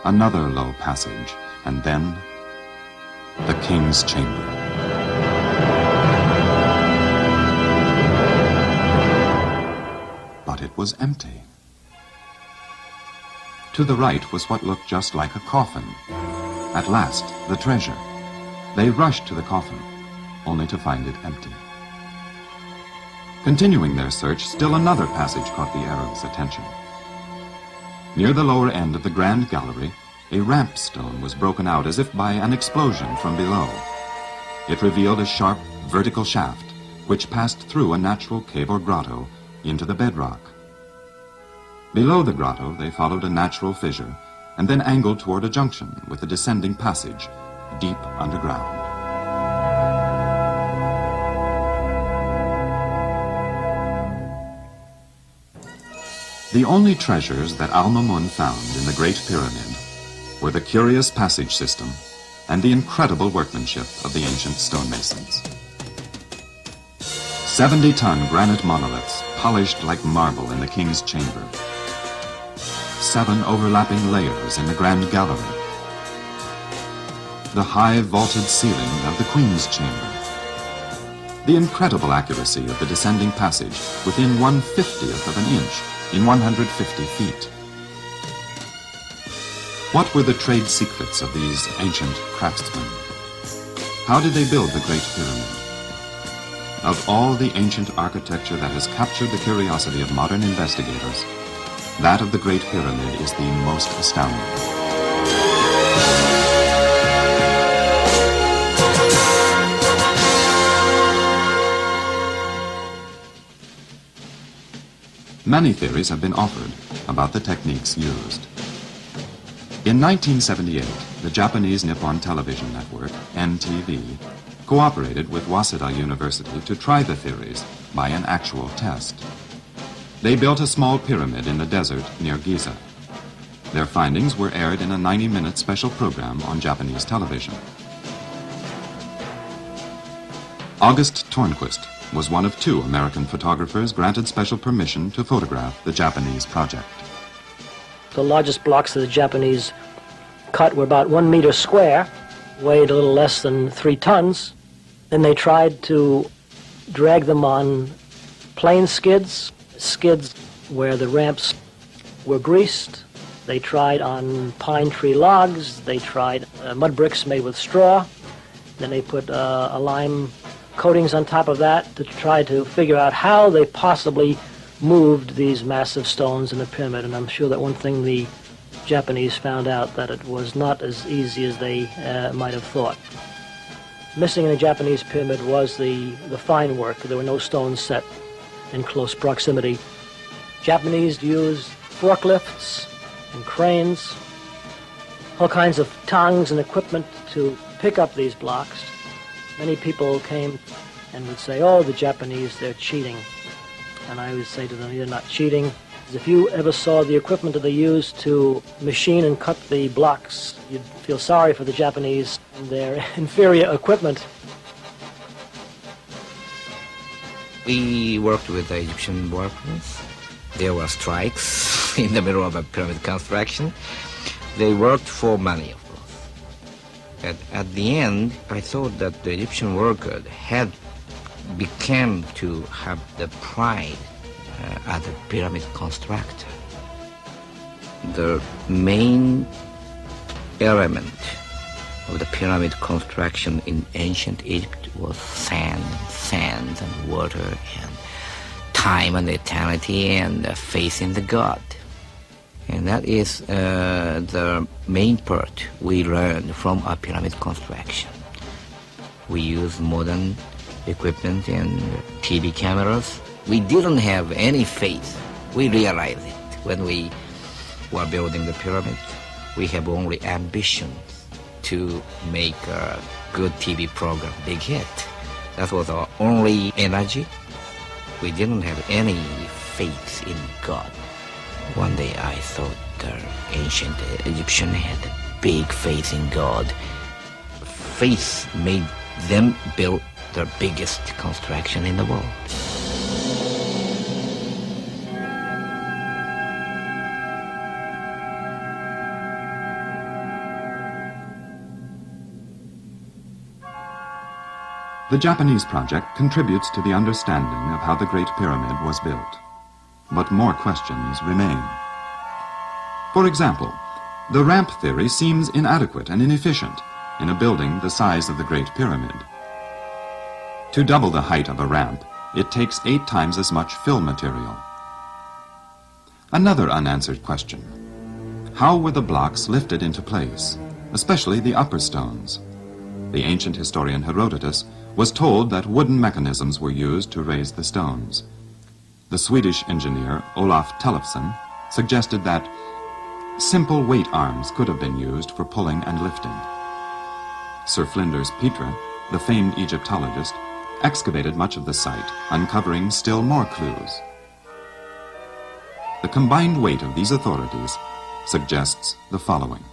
another low passage, and then the king's chamber. But it was empty. To the right was what looked just like a coffin. At last, the treasure. They rushed to the coffin, only to find it empty. Continuing their search, still another passage caught the Arabs' attention. Near the lower end of the grand gallery, a ramp stone was broken out as if by an explosion from below. It revealed a sharp, vertical shaft, which passed through a natural cave or grotto into the bedrock. Below the grotto, they followed a natural fissure and then angled toward a junction with a descending passage deep underground. The only treasures that Al-Mamun found in the Great Pyramid were the curious passage system and the incredible workmanship of the ancient stonemasons. 70-ton granite monoliths polished like marble in the king's chamber. 7 overlapping layers in the grand gallery. The high vaulted ceiling of the queen's chamber. The incredible accuracy of the descending passage within 1/50th of an inch in 150 feet. What were the trade secrets of these ancient craftsmen? How did they build the Great Pyramid? Of all the ancient architecture that has captured the curiosity of modern investigators, that of the Great Pyramid is the most astounding. Many theories have been offered about the techniques used. In 1978, the Japanese Nippon Television Network, NTV, cooperated with Waseda University to try the theories by an actual test. They built a small pyramid in the desert near Giza. Their findings were aired in a 90-minute special program on Japanese television. August Tornquist was one of 2 American photographers granted special permission to photograph the Japanese project. The largest blocks that the Japanese cut were about 1 meter square, weighed a little less than 3 tons. Then they tried to drag them on plane skids where the ramps were greased. They tried on pine tree logs. They tried mud bricks made with straw. Then they put a lime coatings on top of that to try to figure out how they possibly moved these massive stones in the pyramid. And I'm sure that one thing the Japanese found out, that it was not as easy as they might have thought. Missing in the Japanese pyramid was the fine work. There were no stones set in close proximity. Japanese used forklifts and cranes, all kinds of tongs and equipment to pick up these blocks. Many people came and would say, "Oh, the Japanese, they're cheating." And I would say to them, "You're not cheating. If you ever saw the equipment that they used to machine and cut the blocks, you'd feel sorry for the Japanese and their inferior equipment." We worked with the Egyptian workers. There were strikes in the middle of a pyramid construction. They worked for money, of course. At the end, I thought that the Egyptian worker had become to have the pride as a pyramid constructor. The main element of the pyramid construction in ancient Egypt was sand and water and time and eternity and faith in the God. And that is the main part we learned from our pyramid construction. We use modern equipment and TV cameras. We didn't have any faith. We realized it when we were building the pyramid. We have only ambitions to make a good TV program, big hit. That was our only energy. We didn't have any faith in God. One day I thought the ancient Egyptians had a big faith in God. Faith made them build the biggest construction in the world. The Japanese project contributes to the understanding of how the Great Pyramid was built. But more questions remain. For example, the ramp theory seems inadequate and inefficient in a building the size of the Great Pyramid. To double the height of a ramp, it takes 8 times as much fill material. Another unanswered question: how were the blocks lifted into place, especially the upper stones? The ancient historian Herodotus was told that wooden mechanisms were used to raise the stones. The Swedish engineer Olaf Tellefsen suggested that simple weight arms could have been used for pulling and lifting. Sir Flinders Petrie, the famed Egyptologist, excavated much of the site, uncovering still more clues. The combined weight of these authorities suggests the following.